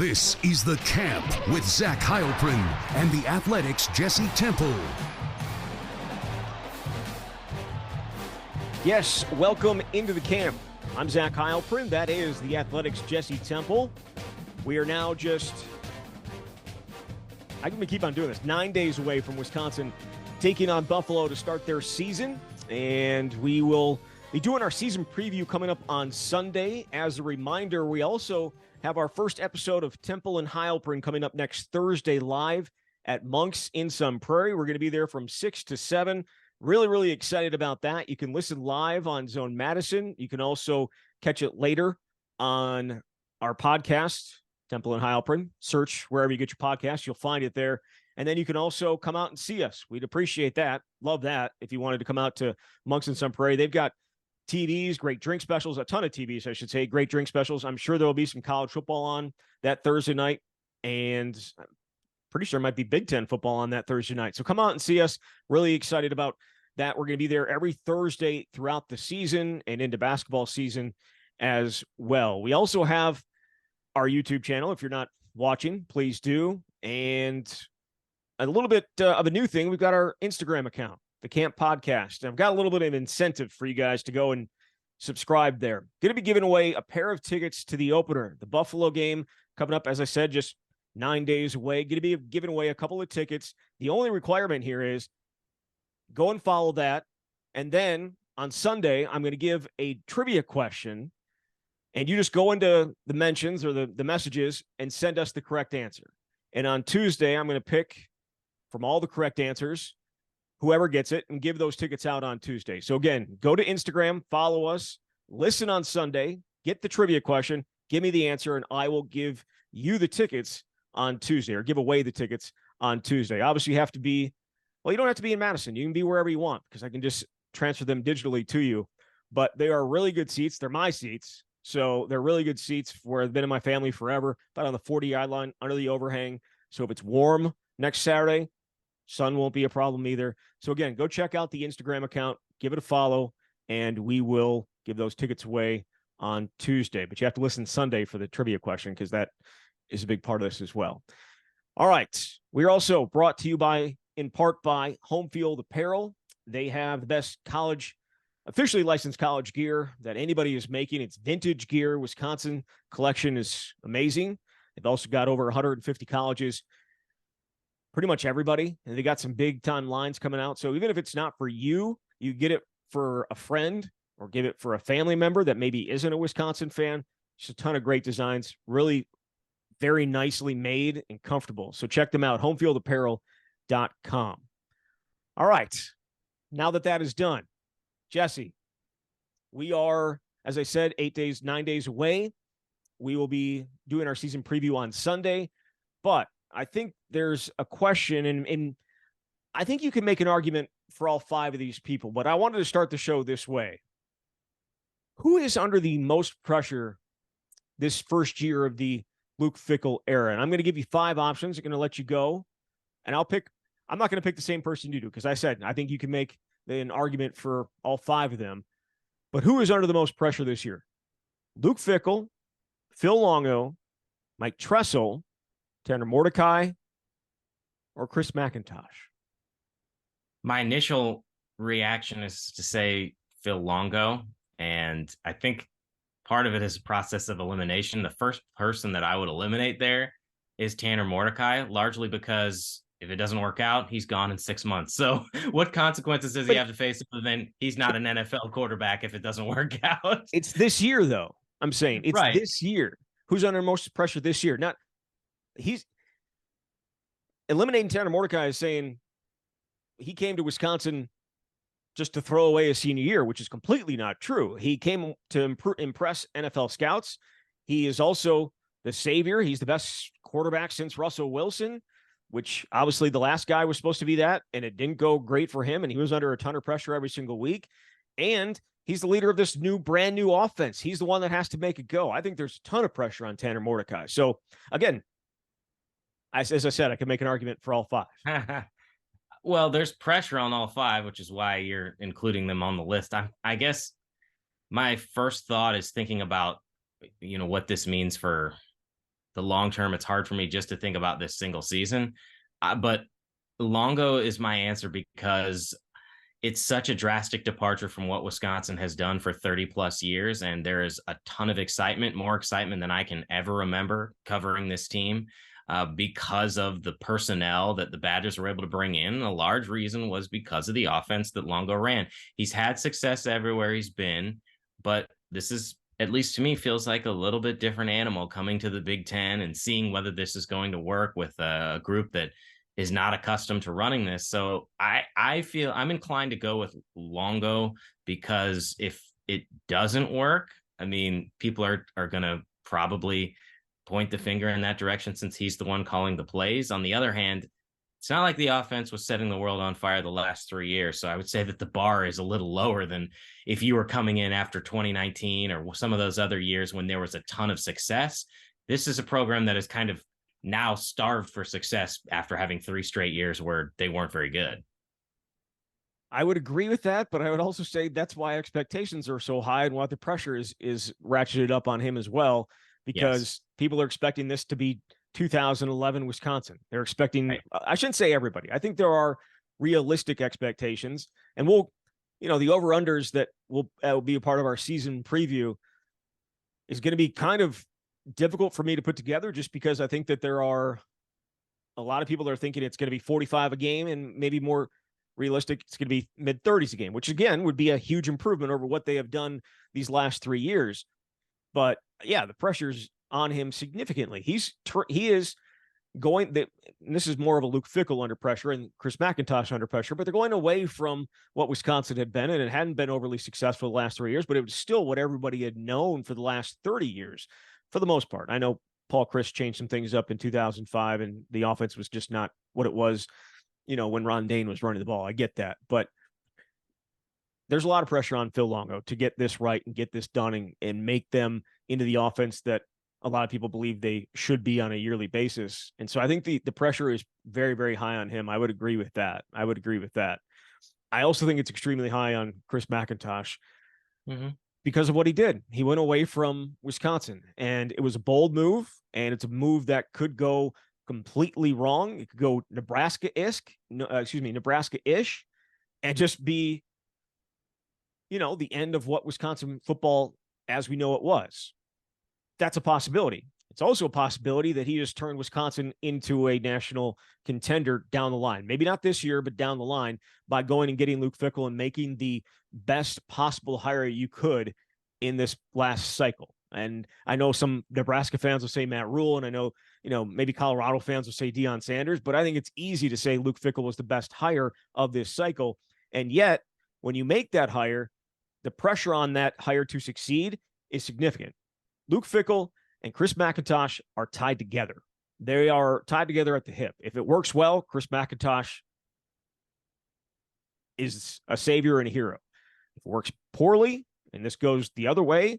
This is The Camp with Zach Heilprin and the Athletics' Jesse Temple. Yes, welcome into The Camp. I'm Zach Heilprin. That is the Athletics' Jesse Temple. We are now just, I'm going to keep on doing this, 9 days away from Wisconsin taking on Buffalo to start their season. And we will be doing our season preview coming up on Sunday. As a reminder, we also have our first episode of Temple and Heilprin coming up next Thursday live at Monk's in Sun Prairie. We're going to be there from 6 to 7. Really, really excited about that. You can listen live on Zone Madison. You can also catch it later on our podcast, Temple and Heilprin. Search wherever you get your podcast. You'll find it there. And then you can also come out and see us. We'd appreciate that. Love that. If you wanted to come out to Monk's in Sun Prairie, they've got TVs, great drink specials, a ton of TVs, I should say, great drink specials. I'm sure there will be some college football on that Thursday night, and I'm pretty sure there might be Big Ten football on that Thursday night. So come out and see us. Really excited about that. We're going to be there every Thursday throughout the season and into basketball season as well. We also have our YouTube channel. If you're not watching, please do. And a little bit of a new thing, we've got our Instagram account, The Camp Podcast. I've got a little bit of incentive for you guys to go and subscribe there. Going to be giving away a pair of tickets to the opener, the Buffalo game coming up, as I said, just 9 days away. Going to be giving away a couple of tickets. The only requirement here is go and follow that. And then on Sunday, I'm going to give a trivia question, and you just go into the mentions or the messages and send us the correct answer. And on Tuesday, I'm going to pick from all the correct answers whoever gets it, and give those tickets out on Tuesday. So again, go to Instagram, follow us, listen on Sunday, get the trivia question, give me the answer, and I will give you the tickets on Tuesday, or give away the tickets on Tuesday. Obviously, you have to be, well, you don't have to be in Madison. You can be wherever you want, because I can just transfer them digitally to you. But they are really good seats. They're my seats. So they're really good seats where I've been in my family forever, about on the 40-yard line, under the overhang. So if it's warm next Saturday, sun won't be a problem either. So again, go check out the Instagram account, give it a follow, and we will give those tickets away on Tuesday. But you have to listen Sunday for the trivia question, because that is a big part of this as well. All right. We're also brought to you in part by Home Field Apparel. They have the best officially licensed college gear that anybody is making. It's vintage gear. Wisconsin collection is amazing. They've also got over 150 colleges, pretty much everybody, and they got some big time lines coming out. So even if it's not for you, you get it for a friend or give it for a family member that maybe isn't a Wisconsin fan. Just a ton of great designs, really very nicely made and comfortable. So check them out, homefieldapparel.com. All right. Now that is done, Jesse, we are, as I said, 9 days away. We will be doing our season preview on Sunday, but I think there's a question, and I think you can make an argument for all five of these people, but I wanted to start the show this way. Who is under the most pressure this first year of the Luke Fickell era? And I'm going to give you five options. I'm going to let you go, and I'm not going to pick the same person you do, because I said I think you can make an argument for all five of them. But who is under the most pressure this year? Luke Fickell, Phil Longo, Mike Tressel, Tanner Mordecai, or Chris McIntosh? My initial reaction is to say Phil Longo, and I think part of it is a process of elimination. The first person that I would eliminate there is Tanner Mordecai, largely because if it doesn't work out, he's gone in 6 months. So what consequences does he have to face other than he's not an NFL quarterback if it doesn't work out? It's this year, though. I'm saying it's right. This year. Who's under most pressure this year? He's eliminating Tanner Mordecai is saying he came to Wisconsin just to throw away a senior year, which is completely not true. He came to impress NFL scouts. He is also the savior. He's the best quarterback since Russell Wilson, which obviously the last guy was supposed to be that, and it didn't go great for him, and he was under a ton of pressure every single week. And he's the leader of this brand new offense. He's the one that has to make it go. I think there's a ton of pressure on Tanner Mordecai. So again, as I said, I can make an argument for all five. Well, there's pressure on all five, which is why you're including them on the list. I guess my first thought is thinking about, what this means for the long term, it's hard for me just to think about this single season. But Longo is my answer because it's such a drastic departure from what Wisconsin has done for 30 plus years. And there is a ton of excitement, more excitement than I can ever remember covering this team because of the personnel that the Badgers were able to bring in. And a large reason was because of the offense that Longo ran. He's had success everywhere he's been, but this is, at least to me, feels like a little bit different animal coming to the Big Ten and seeing whether this is going to work with a group that is not accustomed to running this. So I feel I'm inclined to go with Longo, because if it doesn't work, I mean, people are going to probably point the finger in that direction since he's the one calling the plays. On the other hand, it's not like the offense was setting the world on fire the last 3 years. So I would say that the bar is a little lower than if you were coming in after 2019 or some of those other years when there was a ton of success. This is a program that is kind of now starved for success after having 3 straight years where they weren't very good. I would agree with that, but I would also say that's why expectations are so high and why the pressure is ratcheted up on him as well, because people are expecting this to be 2011 Wisconsin. They're expecting, right. I shouldn't say everybody. I think there are realistic expectations, and we'll, the over-unders that will be a part of our season preview is going to be kind of difficult for me to put together, just because I think that there are a lot of people that are thinking it's going to be 45 a game, and maybe more realistic, it's going to be mid-30s a game, which again would be a huge improvement over what they have done these last 3 years. But yeah, the pressure's on him significantly. He is going, this is more of a Luke Fickell under pressure and Chris McIntosh under pressure, but they're going away from what Wisconsin had been, and it hadn't been overly successful the last 3 years, but it was still what everybody had known for the last 30 years. For the most part. I know Paul Chryst changed some things up in 2005, and the offense was just not what it was, when Ron Dayne was running the ball. I get that. But there's a lot of pressure on Phil Longo to get this right and get this done and make them into the offense that a lot of people believe they should be on a yearly basis. And so I think the pressure is very, very high on him. I would agree with that. I also think it's extremely high on Chris McIntosh. Mm-hmm. Because of what he did. He went away from Wisconsin, and it was a bold move, and it's a move that could go completely wrong. It could go Nebraska-ish, and just be, the end of what Wisconsin football as we know it was. That's a possibility. It's also a possibility that he just turned Wisconsin into a national contender down the line. Maybe not this year, but down the line, by going and getting Luke Fickell and making the best possible hire you could in this last cycle. And I know some Nebraska fans will say Matt Rule, and I know, maybe Colorado fans will say Deion Sanders, but I think it's easy to say Luke Fickell was the best hire of this cycle. And yet, when you make that hire, the pressure on that hire to succeed is significant. Luke Fickell and Chris McIntosh are tied together. They are tied together at the hip. If it works well, Chris McIntosh is a savior and a hero. If it works poorly, and this goes the other way,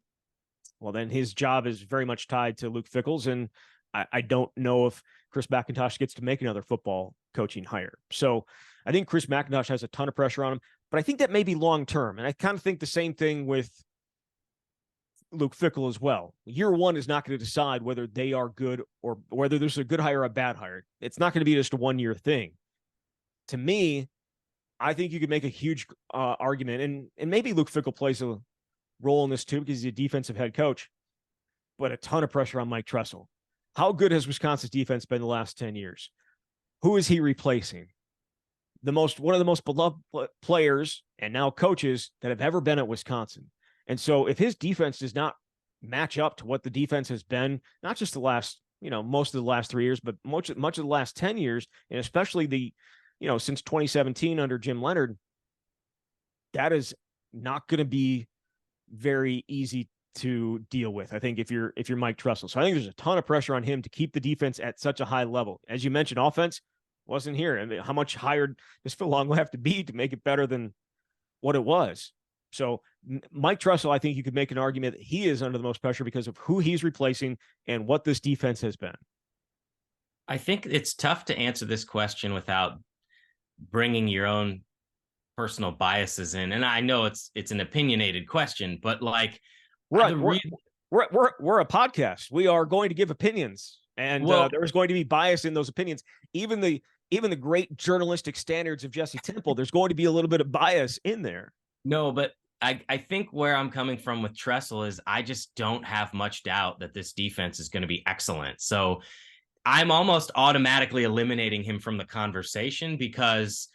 well, then his job is very much tied to Luke Fickell's, and I don't know if Chris McIntosh gets to make another football coaching hire. So I think Chris McIntosh has a ton of pressure on him, but I think that may be long-term, and I kind of think the same thing with Luke Fickell as well. Year one is not going to decide whether they are good or whether there's a good hire or a bad hire. It's not going to be just a one-year thing. To me, I think you could make a huge argument, and maybe Luke Fickell plays a role in this too because he's a defensive head coach, but a ton of pressure on Mike Tressel. How good has Wisconsin's defense been the last 10 years? Who is he replacing? One of the most beloved players and now coaches that have ever been at Wisconsin. And so if his defense does not match up to what the defense has been, not just the last, most of the last 3 years, but much of the last 10 years, and especially since 2017 under Jim Leonhard, that is not going to be very easy to deal with, I think, if you're Mike Tressel. So I think there's a ton of pressure on him to keep the defense at such a high level. As you mentioned, offense wasn't here. I mean, how much higher does Phil Longo have to be to make it better than what it was? So Mike Tressel, I think you could make an argument that he is under the most pressure because of who he's replacing and what this defense has been. I think it's tough to answer this question without bringing your own personal biases in. And I know it's an opinionated question, but like, we're a podcast. We are going to give opinions. And Well, there was going to be bias in those opinions. Even the great journalistic standards of Jesse Temple, there's going to be a little bit of bias in there. no, but I think where I'm coming from with Tressel is I just don't have much doubt that this defense is going to be excellent. So I'm almost automatically eliminating him from the conversation because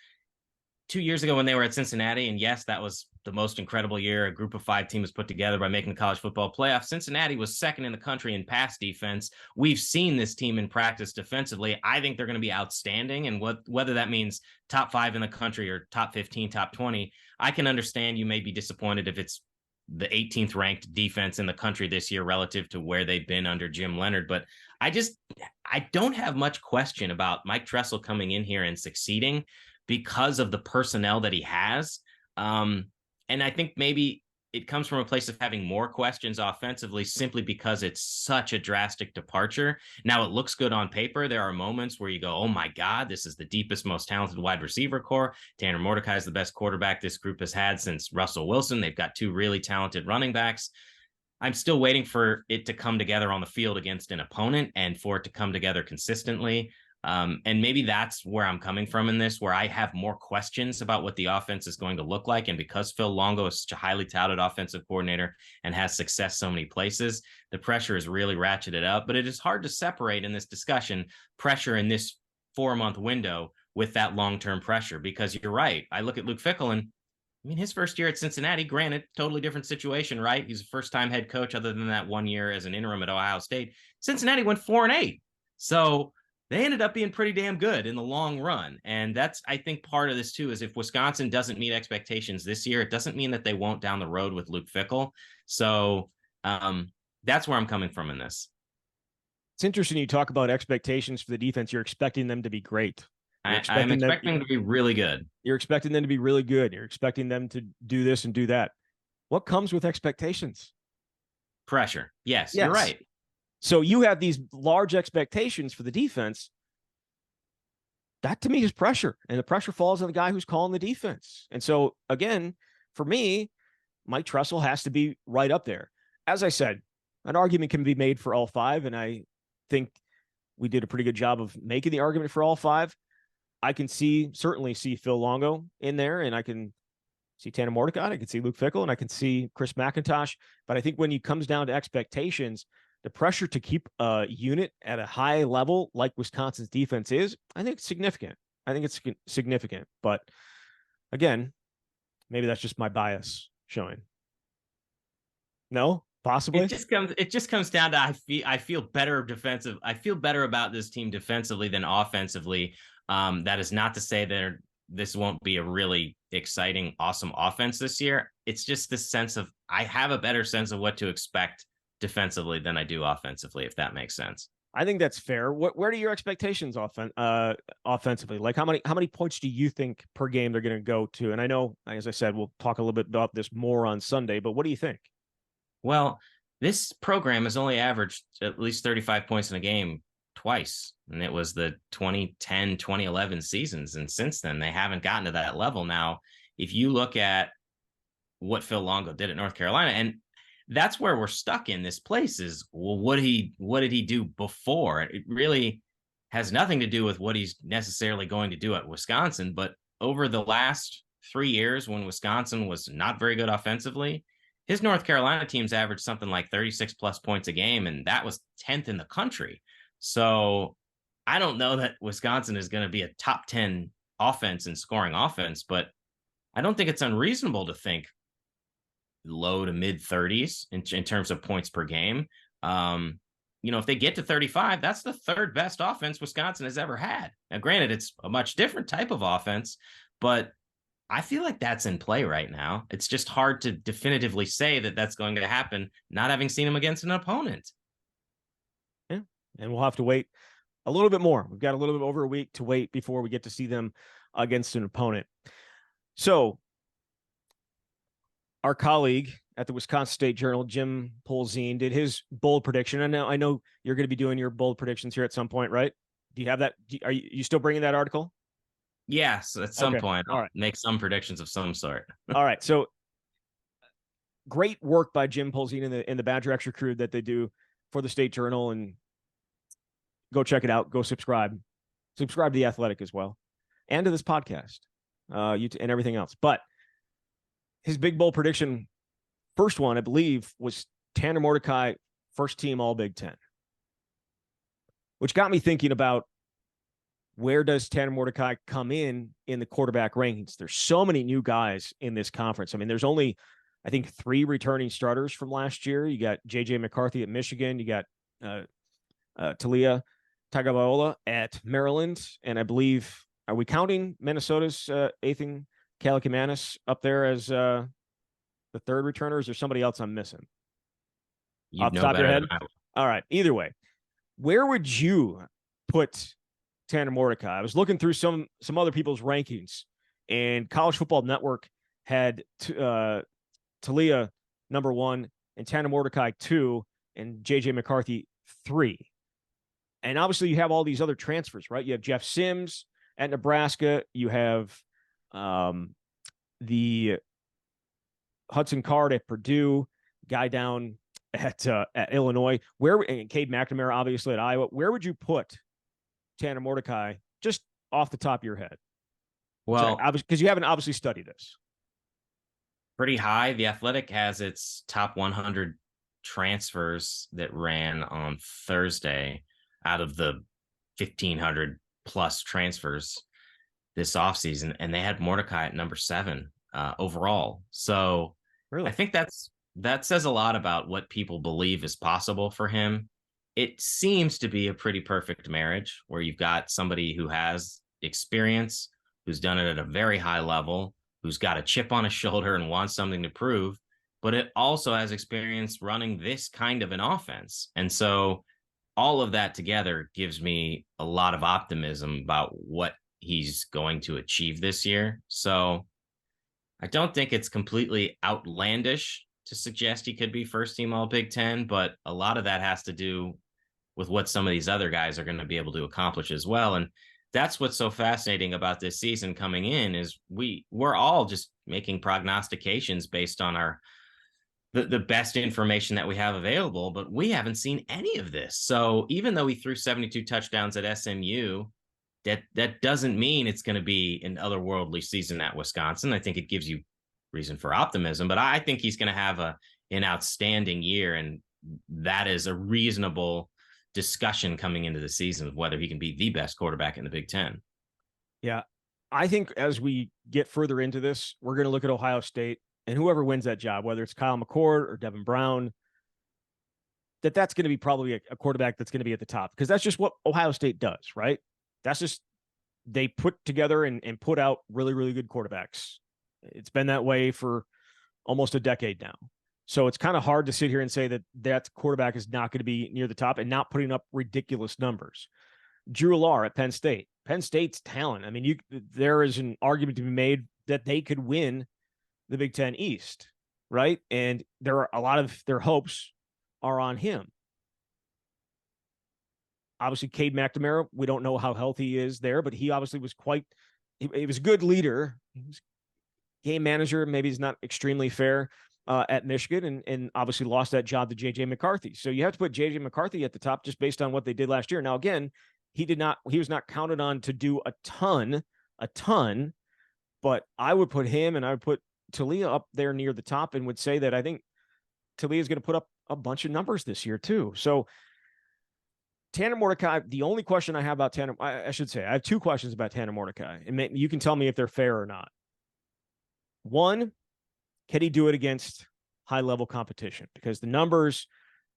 2 years ago when they were at Cincinnati, and yes, that was the most incredible year a group of 5 team was put together by making the college football playoff. Cincinnati was second in the country in pass defense. We've seen this team in practice defensively. I think they're going to be outstanding. And whether that means top 5 in the country or top 15, top 20, I can understand you may be disappointed if it's the 18th ranked defense in the country this year relative to where they've been under Jim Leonhard. But I don't have much question about Mike Tressel coming in here and succeeding because of the personnel that he has. And I think maybe it comes from a place of having more questions offensively simply because it's such a drastic departure. Now, it looks good on paper. There are moments where you go, oh my God, this is the deepest, most talented wide receiver core. Tanner Mordecai is the best quarterback this group has had since Russell Wilson. They've got 2 really talented running backs. I'm still waiting for it to come together on the field against an opponent and for it to come together consistently. And maybe that's where I'm coming from in this, where I have more questions about what the offense is going to look like. And because Phil Longo is such a highly touted offensive coordinator and has success so many places, the pressure is really ratcheted up. But it is hard to separate in this discussion pressure in this 4-month window with that long-term pressure, because you're right. I look at Luke Fickell, and I mean, his first year at Cincinnati, granted, totally different situation, right? He's a first-time head coach other than that 1 year as an interim at Ohio State. Cincinnati went 4-8. So they ended up being pretty damn good in the long run. And that's, I think, part of this too, is if Wisconsin doesn't meet expectations this year, it doesn't mean that they won't down the road with Luke Fickell. So that's where I'm coming from in this. It's interesting you talk about expectations for the defense. You're expecting them to be great. I'm expecting them to be really good. You're expecting them to be really good. You're expecting them to do this and do that. What comes with expectations? Pressure. Yes. You're right. So you have these large expectations for the defense. That to me is pressure, and the pressure falls on the guy who's calling the defense. And so again, for me, Mike Tressel has to be right up there. As I said, an argument can be made for all 5, and I think we did a pretty good job of making the argument for all 5. I can certainly see Phil Longo in there, and I can see Tanner Mordecai, I can see Luke Fickell, and I can see Chris McIntosh. But I think when it comes down to expectations, the pressure to keep a unit at a high level like Wisconsin's defense is, I think it's significant. But again, maybe that's just my bias showing. No, possibly. It just comes down to I feel better defensive. I feel better about this team defensively than offensively. That is not to say that this won't be a really exciting, awesome offense this year. It's just this sense of I have a better sense of what to expect defensively than I do offensively, if that makes sense. I think that's fair. Where do your expectations offensively? Like how many points do you think per game they're going to go to? And I know, as I said, we'll talk a little bit about this more on Sunday, but what do you think? Well, this program has only averaged at least 35 points in a game twice, and it was the 2010, 2011 seasons. And since then, they haven't gotten to that level. Now, if you look at what Phil Longo did at North Carolina, and that's where we're stuck in this place is, well, what did he do before? It really has nothing to do with what he's necessarily going to do at Wisconsin. But over the last 3 years, when Wisconsin was not very good offensively, his North Carolina teams averaged something like 36 plus points a game, and that was 10th in the country. So I don't know that Wisconsin is going to be a top 10 offense in scoring offense, but I don't think it's unreasonable to think low to mid 30s in terms of points per game. If they get to 35, that's the 3rd best offense Wisconsin has ever had. Now, granted, it's a much different type of offense, but I feel like that's in play right now. It's just hard to definitively say that that's going to happen, not having seen them against an opponent. Yeah, and we'll have to wait a little bit more. We've got a little bit over a week to wait before we get to see them against an opponent. So our colleague at the Wisconsin State Journal, Jim Polzin, did his bold prediction. And I know you're going to be doing your bold predictions here at some point, right? Do you have that? Are you still bringing that article? Yes, at some point. I'll make some predictions of some sort. All right. So great work by Jim Polzin in the Badger Extra crew that they do for the State Journal. And go check it out. Go subscribe. Subscribe to The Athletic as well, and to this podcast, and everything else. But his big bowl prediction, first one, I believe, was Tanner Mordecai, first team All Big Ten, which got me thinking about where does Tanner Mordecai come in the quarterback rankings? There's so many new guys in this conference. I mean, there's only, I think, 3 returning starters from last year. You got J.J. McCarthy at Michigan. You got Talia Tagovailoa at Maryland. And I believe, are we counting Minnesota's Ethan Kaliakmanis up there as the third returner? Or is there somebody else I'm missing? Off the top of your head? All right. Either way, where would you put Tanner Mordecai? I was looking through some other people's rankings, and College Football Network had Talia number 1 and Tanner Mordecai 2 and JJ McCarthy 3. And obviously you have all these other transfers, right? You have Jeff Sims at Nebraska. You have the Hudson Card at Purdue, guy down at Illinois, and Cade McNamara obviously at Iowa. Where would you put Tanner Mordecai, just off the top of your head? Well, because you haven't obviously studied this. Pretty high. The Athletic has its top 100 transfers that ran on Thursday out of the 1,500 plus transfers this offseason, and they had Mordecai at number 7 overall. So really? I think that says a lot about what people believe is possible for him. It seems to be a pretty perfect marriage where you've got somebody who has experience, who's done it at a very high level, who's got a chip on his shoulder and wants something to prove, but it also has experience running this kind of an offense. And so all of that together gives me a lot of optimism about what he's going to achieve this year. So I don't think it's completely outlandish to suggest he could be first team All Big Ten, but a lot of that has to do with what some of these other guys are going to be able to accomplish as well. And that's what's so fascinating about this season coming in is we're all just making prognostications based on the best information that we have available, but we haven't seen any of this. So even though he threw 72 touchdowns at SMU, that doesn't mean it's going to be an otherworldly season at Wisconsin. I think it gives you reason for optimism, but I think he's going to have an outstanding year, and that is a reasonable discussion coming into the season of whether he can be the best quarterback in the Big Ten. Yeah. I think as we get further into this, we're going to look at Ohio State and whoever wins that job, whether it's Kyle McCord or Devin Brown, that's going to be probably a quarterback that's going to be at the top, because that's just what Ohio State does, right? That's just, they put together and put out really, really good quarterbacks. It's been that way for almost a decade now. So it's kind of hard to sit here and say that quarterback is not going to be near the top and not putting up ridiculous numbers. Drew Lar at Penn State. Penn State's talent. I mean, there is an argument to be made that they could win the Big Ten East, right? And there are a lot of their hopes are on him. Obviously, Cade McNamara, we don't know how healthy he is there, but he obviously was he was a good leader. He was game manager. Maybe he's not extremely fair at Michigan, and obviously lost that job to J.J. McCarthy. So you have to put J.J. McCarthy at the top just based on what they did last year. Now, again, he was not counted on to do a ton, but I would put him and I would put Talia up there near the top and would say that I think Talia is going to put up a bunch of numbers this year too. So Tanner Mordecai, the only question I have about Tanner, I should say, I have 2 questions about Tanner Mordecai, and you can tell me if they're fair or not. One, can he do it against high-level competition? Because the numbers,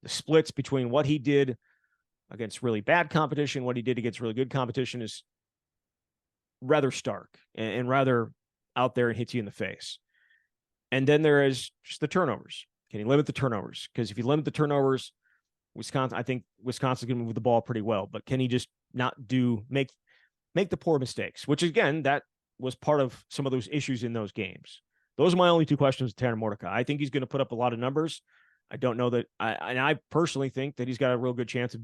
the splits between what he did against really bad competition, what he did against really good competition is rather stark and rather out there and hits you in the face. And then there is just the turnovers. Can he limit the turnovers? Because if you limit the turnovers, I think Wisconsin's going to move the ball pretty well. But can he just not make the poor mistakes? Which, again, that was part of some of those issues in those games. Those are my only 2 questions with Tanner Mordecai. I think he's going to put up a lot of numbers. I don't know that. I personally think that he's got a real good chance of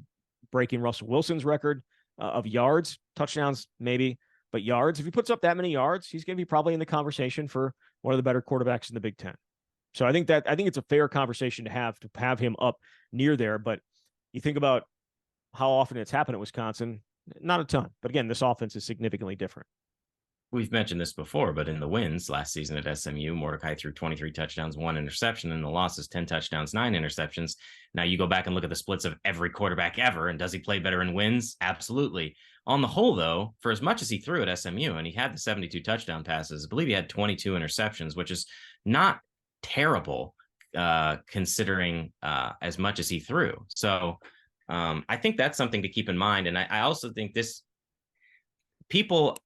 breaking Russell Wilson's record of yards, touchdowns, maybe, but yards. If he puts up that many yards, he's going to be probably in the conversation for one of the better quarterbacks in the Big Ten. So I think it's a fair conversation to have him up near there. But you think about how often it's happened at Wisconsin. Not a ton. But again, this offense is significantly different. We've mentioned this before, but in the wins last season at SMU, Mordecai threw 23 touchdowns, 1 interception. In the losses, 10 touchdowns, 9 interceptions. Now you go back and look at the splits of every quarterback ever, and does he play better in wins? Absolutely. On the whole, though, for as much as he threw at SMU, and he had the 72 touchdown passes, I believe he had 22 interceptions, which is not terrible considering as much as he threw. So I think that's something to keep in mind. And I also think people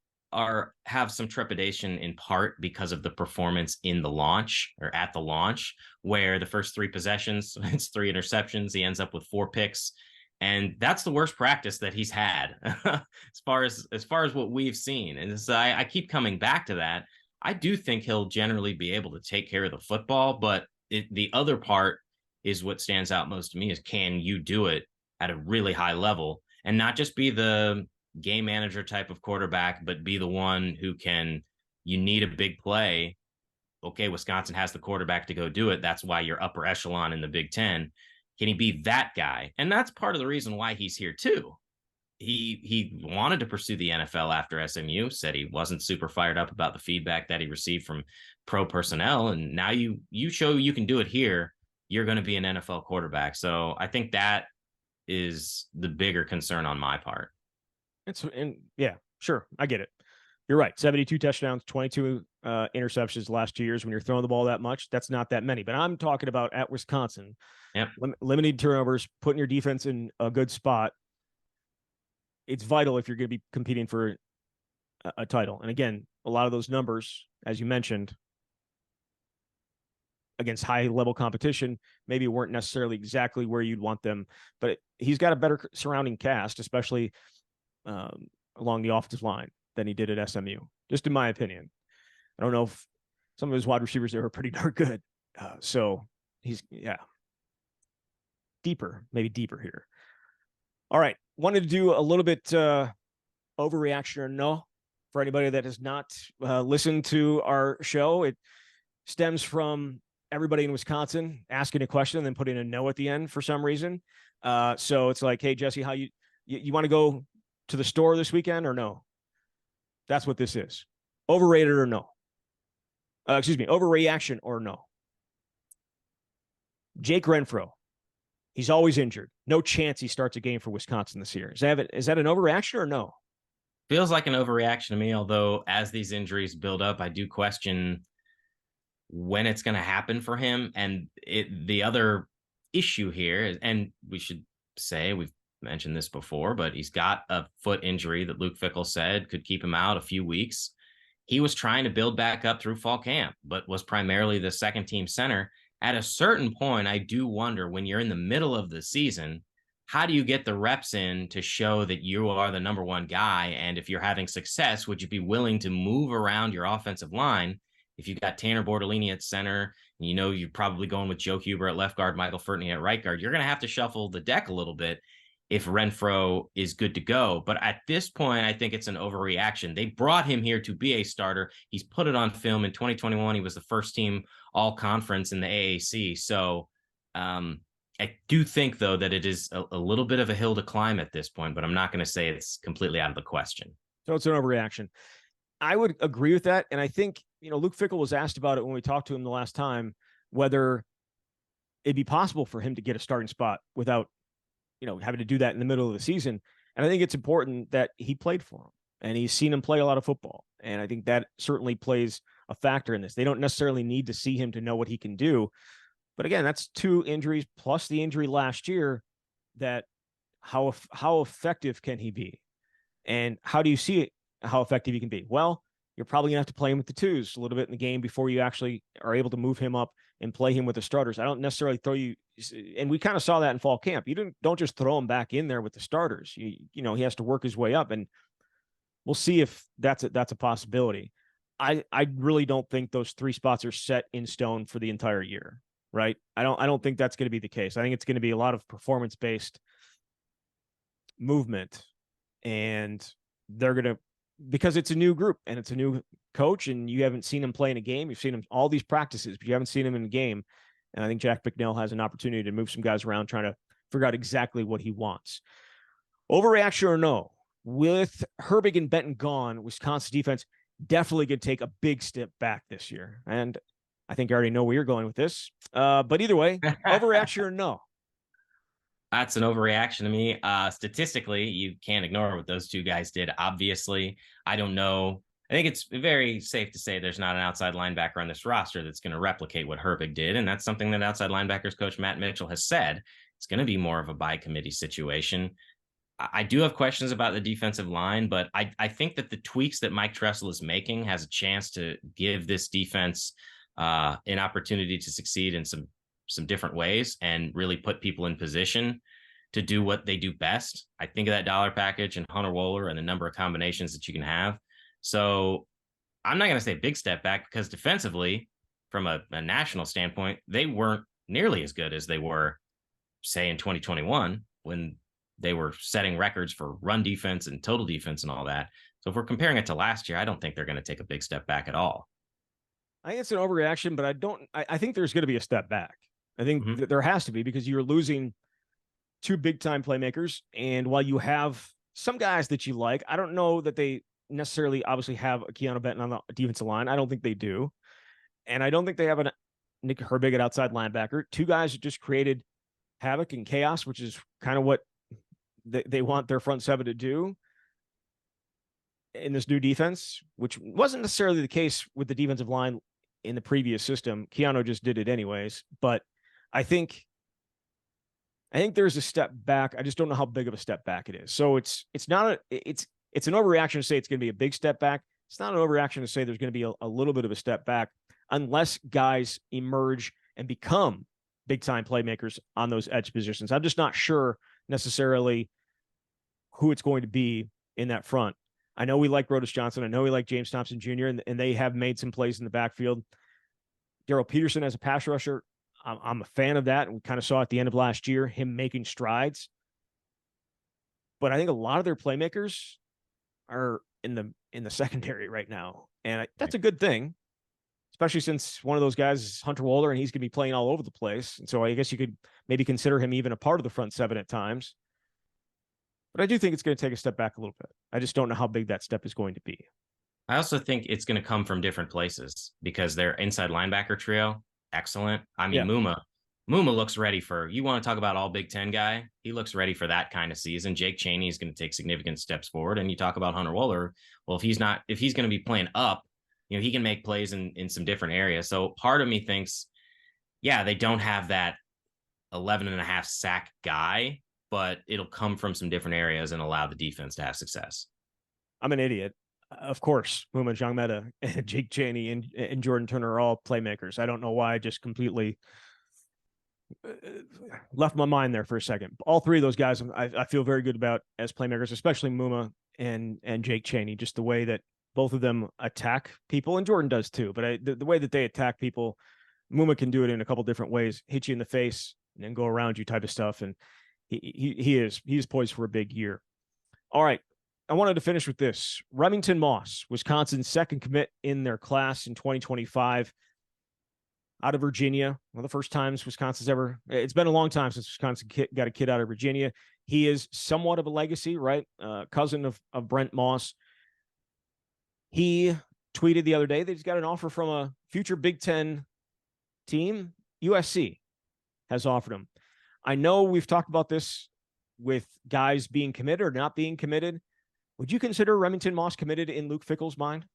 have some trepidation in part because of the performance in the launch or at the launch, where the first 3 possessions, it's 3 interceptions. He ends up with 4 picks. And that's the worst practice that he's had as far as what we've seen. And so I keep coming back to that. I do think he'll generally be able to take care of the football, but the other part is what stands out most to me is, can you do it at a really high level and not just be the game manager type of quarterback, but be the one who you need a big play. Okay, Wisconsin has the quarterback to go do it. That's why you're upper echelon in the Big Ten. Can he be that guy? And that's part of the reason why he's here too. He wanted to pursue the NFL after SMU, said he wasn't super fired up about the feedback that he received from pro personnel. And now you show you can do it here. You're going to be an NFL quarterback. So I think that is the bigger concern on my part. Yeah, sure. I get it. You're right. 72 touchdowns, 22 interceptions the last 2 years. When you're throwing the ball that much, that's not that many. But I'm talking about at Wisconsin, limiting turnovers, putting your defense in a good spot. It's vital if you're going to be competing for a title. And again, a lot of those numbers, as you mentioned, against high-level competition, maybe weren't necessarily exactly where you'd want them. But he's got a better surrounding cast, especially along the offensive line, than he did at SMU, just in my opinion. I don't know if some of his wide receivers there are pretty darn good. So he's, maybe deeper here. All right. Wanted to do a little bit overreaction or no for anybody that has not listened to our show. It stems from everybody in Wisconsin asking a question and then putting a no at the end for some reason. So it's like, hey, Jesse, how you want to go to the store this weekend or no? That's what this is. Overrated or no? Overreaction or no? Jake Renfro. He's always injured. No chance he starts a game for Wisconsin this year. Is that an overreaction or no? Feels like an overreaction to me, although as these injuries build up, I do question when it's going to happen for him. And the other issue here, and we should say we've mentioned this before, but he's got a foot injury that Luke Fickell said could keep him out a few weeks. He was trying to build back up through fall camp, but was primarily the second team center. At a certain point, I do wonder, when you're in the middle of the season, how do you get the reps in to show that you are the number one guy? And if you're having success, would you be willing to move around your offensive line? If you've got Tanner Bortolini at center, and you're probably going with Joe Huber at left guard, Michael Furtney at right guard, you're going to have to shuffle the deck a little bit if Renfro is good to go. But at this point, I think it's an overreaction. They brought him here to be a starter. He's put it on film. In 2021, he was the first team all-conference in the AAC. So I do think, though, that it is a little bit of a hill to climb at this point, but I'm not going to say it's completely out of the question. So it's an overreaction. I would agree with that. And I think, Luke Fickell was asked about it when we talked to him the last time, whether it'd be possible for him to get a starting spot without having to do that in the middle of the season. And I think it's important that he played for him and he's seen him play a lot of football. And I think that certainly plays a factor in this. They don't necessarily need to see him to know what he can do. But again, that's 2 injuries plus the injury last year. That how effective can he be? And how do you see it, how effective he can be? Well, you're probably gonna have to play him with the 2s a little bit in the game before you actually are able to move him up and play him with the starters. I don't necessarily throw you, and we kind of saw that in fall camp. You don't just throw him back in there with the starters. He has to work his way up, and we'll see if that's a possibility. I really don't think those 3 spots are set in stone for the entire year, right? I don't think that's going to be the case. I think it's going to be a lot of performance-based movement, and they're going to, because it's a new group and it's a new coach and you haven't seen him play in a game. You've seen him all these practices, but you haven't seen him in a game. And I think Jack Bicknell has an opportunity to move some guys around, trying to figure out exactly what he wants. Overreaction or no? With Herbig and Benton gone, Wisconsin defense definitely going to take a big step back this year. And I think I already know where you're going with this. But either way, overreaction or no? That's an overreaction to me. Statistically, you can't ignore what those two guys did. Obviously, I don't know. I think it's very safe to say there's not an outside linebacker on this roster that's going to replicate what Herbig did. And that's something that outside linebackers coach Matt Mitchell has said. It's going to be more of a by committee situation. I do have questions about the defensive line, but I think that the tweaks that Mike Tressel is making has a chance to give this defense an opportunity to succeed in some different ways and really put people in position to do what they do best. I think of that dollar package and Hunter Wohler and the number of combinations that you can have. So I'm not going to say big step back because defensively, from a national standpoint, they weren't nearly as good as they were, say, in 2021 when they were setting records for run defense and total defense and all that. So if we're comparing it to last year, I don't think they're going to take a big step back at all. I think it's an overreaction, but I think there's going to be a step back. I think that there has to be because you're losing two big time playmakers. And while you have some guys that you like, I don't know that they necessarily obviously have a Keanu Benton on the defensive line. I don't think they do. And I don't think they have a Nick Herbig at outside linebacker. Two guys that just created havoc and chaos, which is kind of what they want their front seven to do in this new defense, which wasn't necessarily the case with the defensive line in the previous system. Keanu just did it anyways. But I think there's a step back. I just don't know how big of a step back it is. So it's an overreaction to say it's going to be a big step back. It's not an overreaction to say there's going to be a little bit of a step back unless guys emerge and become big time playmakers on those edge positions. I'm just not sure necessarily who it's going to be in that front. I know we like Brodus Johnson. I know we like James Thompson Jr., and they have made some plays in the backfield. Darrell Peterson as a pass rusher, I'm a fan of that. And we kind of saw at the end of last year, him making strides. But I think a lot of their playmakers are in the secondary right now. And that's a good thing, especially since one of those guys is Hunter Wohler, and he's going to be playing all over the place. And so I guess you could maybe consider him even a part of the front seven at times. But I do think it's going to take a step back a little bit. I just don't know how big that step is going to be. I also think it's going to come from different places because their inside linebacker trio, excellent. I mean, yeah. Muma looks ready for, you want to talk about all Big Ten guy? He looks ready for that kind of season. Jake Chaney is going to take significant steps forward. And you talk about Hunter Wohler. Well, if he's going to be playing up, he can make plays in some different areas. So part of me thinks, yeah, they don't have that 11.5 sack guy, but it'll come from some different areas and allow the defense to have success. I'm an idiot. Of course, Muma Jongmeta and Jake Chaney and Jordan Turner are all playmakers. I don't know why I just completely left my mind there for a second. All three of those guys I feel very good about as playmakers, especially Muma and Jake Chaney, just the way that both of them attack people, and Jordan does too. But the way that they attack people, Muma can do it in a couple different ways, hit you in the face and then go around you type of stuff. And he is poised for a big year. All right. I wanted to finish with this. Remington Moss, Wisconsin's second commit in their class in 2025 out of Virginia. One of the first times Wisconsin's ever, it's been a long time since Wisconsin got a kid out of Virginia. He is somewhat of a legacy, right? Cousin of Brent Moss. He tweeted the other day that he's got an offer from a future Big Ten team. USC has offered him. I know we've talked about this with guys being committed or not being committed. Would you consider Remington Moss committed in Luke Fickell's mind?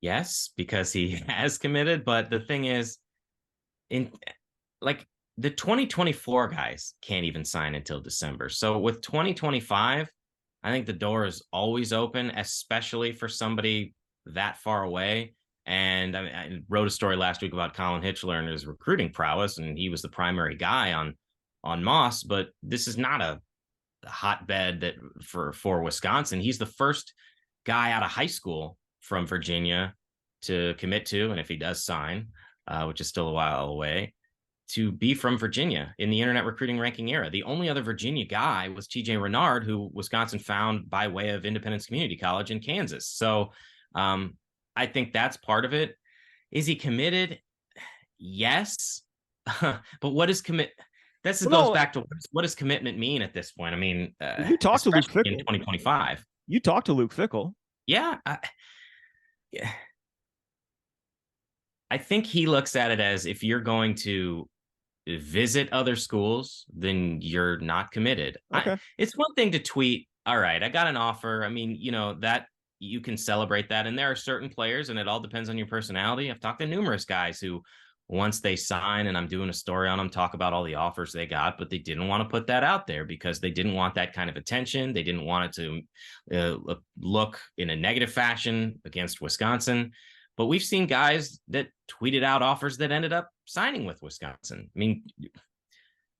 Yes, because he has committed. But the thing is, the 2024 guys can't even sign until December. So with 2025, I think the door is always open, especially for somebody that far away. And I wrote a story last week about Colin Hitchler and his recruiting prowess, and he was the primary guy on Moss. But this is not a hotbed that for Wisconsin. He's the first guy out of high school from Virginia to commit to, and if he does sign, which is still a while away, to be from Virginia in the internet recruiting ranking era. The only other Virginia guy was TJ Renard, who Wisconsin found by way of Independence Community College in Kansas. So I think that's part of it. Is he committed? Yes. But what is commit? this Well, goes no, back to what does commitment mean at this point? I mean, you talked to Luke especially in Fickell. 2025. You talked to Luke Fickell. Yeah, yeah. I think he looks at it as if you're going to visit other schools, then you're not committed. Okay. It's one thing to tweet, all right, I got an offer. I mean, that you can celebrate that. And there are certain players, and it all depends on your personality. I've talked to numerous guys who, once they sign and I'm doing a story on them, talk about all the offers they got, but they didn't want to put that out there because they didn't want that kind of attention. They didn't want it to look in a negative fashion against Wisconsin. But we've seen guys that tweeted out offers that ended up signing with Wisconsin. I mean,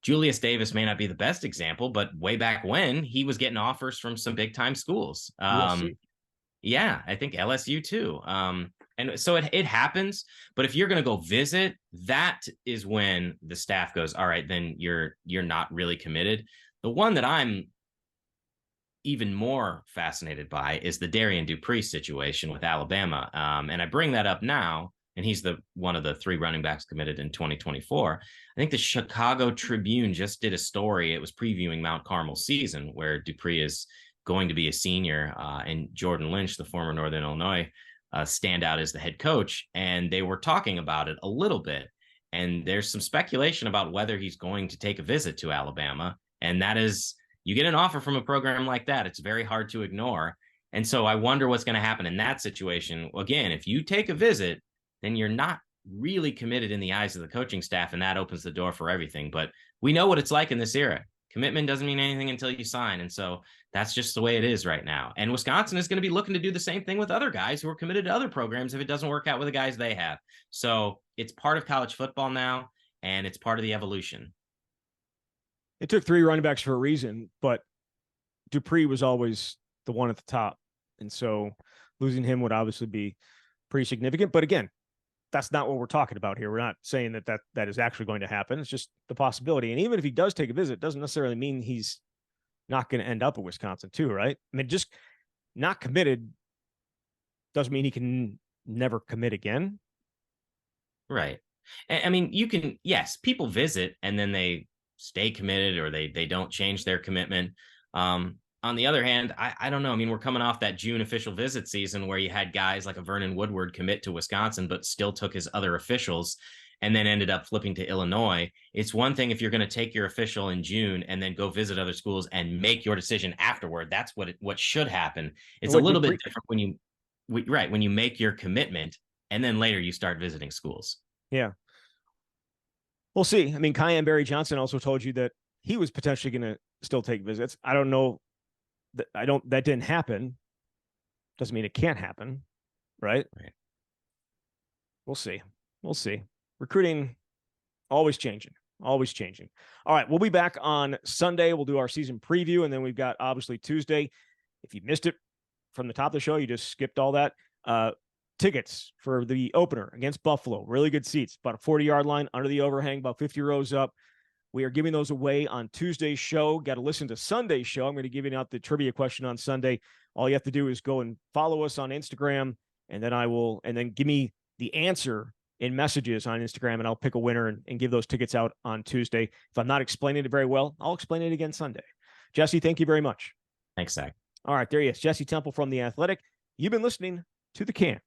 Julius Davis may not be the best example, but way back when, he was getting offers from some big time schools. Yeah, I think LSU too. And so it happens. But if you're going to go visit, that is when the staff goes, all right, then you're not really committed. The one that I'm even more fascinated by is the Darian Dupree situation with Alabama. And I bring that up now, and he's one of the 3 running backs committed in 2024. I think the Chicago Tribune just did a story. It was previewing Mount Carmel's season, where Dupree is going to be a senior, and Jordan Lynch, the former Northern Illinois standout, as the head coach. And they were talking about it a little bit. And there's some speculation about whether he's going to take a visit to Alabama. And that is, you get an offer from a program like that, it's very hard to ignore. And so I wonder what's going to happen in that situation. Again, if you take a visit, then you're not really committed in the eyes of the coaching staff, and that opens the door for everything. But we know what it's like in this era. Commitment doesn't mean anything until you sign. And so that's just the way it is right now. And Wisconsin is going to be looking to do the same thing with other guys who are committed to other programs if it doesn't work out with the guys they have. So it's part of college football now, and it's part of the evolution. It took 3 running backs for a reason, but Dupree was always the one at the top. And so losing him would obviously be pretty significant. But again, that's not what we're talking about here. We're not saying that is actually going to happen. It's just the possibility. And even if he does take a visit, it doesn't necessarily mean he's not going to end up at Wisconsin too, right? I mean, just not committed doesn't mean he can never commit again. Right. I mean, you can, yes, people visit and then they stay committed, or they don't change their commitment. On the other hand, I don't know. I mean, we're coming off that June official visit season where you had guys like a Vernon Woodward commit to Wisconsin, but still took his other officials and then ended up flipping to Illinois. It's one thing if you're going to take your official in June and then go visit other schools and make your decision afterward. That's what should happen. It's a little bit different when you make your commitment and then later you start visiting schools. Yeah. We'll see. I mean, Kyan Barry-Johnson also told you that he was potentially going to still take visits. I don't know. That didn't happen. Doesn't mean it can't happen. Right. We'll see. Recruiting always changing. All right. We'll be back on Sunday. We'll do our season preview. And then we've got obviously Tuesday. If you missed it from the top of the show, you just skipped all that. Tickets for the opener against Buffalo. Really good seats. About a 40-yard line under the overhang, about 50 rows up. We are giving those away on Tuesday's show. Got to listen to Sunday's show. I'm going to give you out the trivia question on Sunday. All you have to do is go and follow us on Instagram, and then give me the answer in messages on Instagram, and I'll pick a winner and give those tickets out on Tuesday. If I'm not explaining it very well, I'll explain it again Sunday. Jesse, thank you very much. Thanks, Zach. All right, there he is, Jesse Temple from The Athletic. You've been listening to The Camp.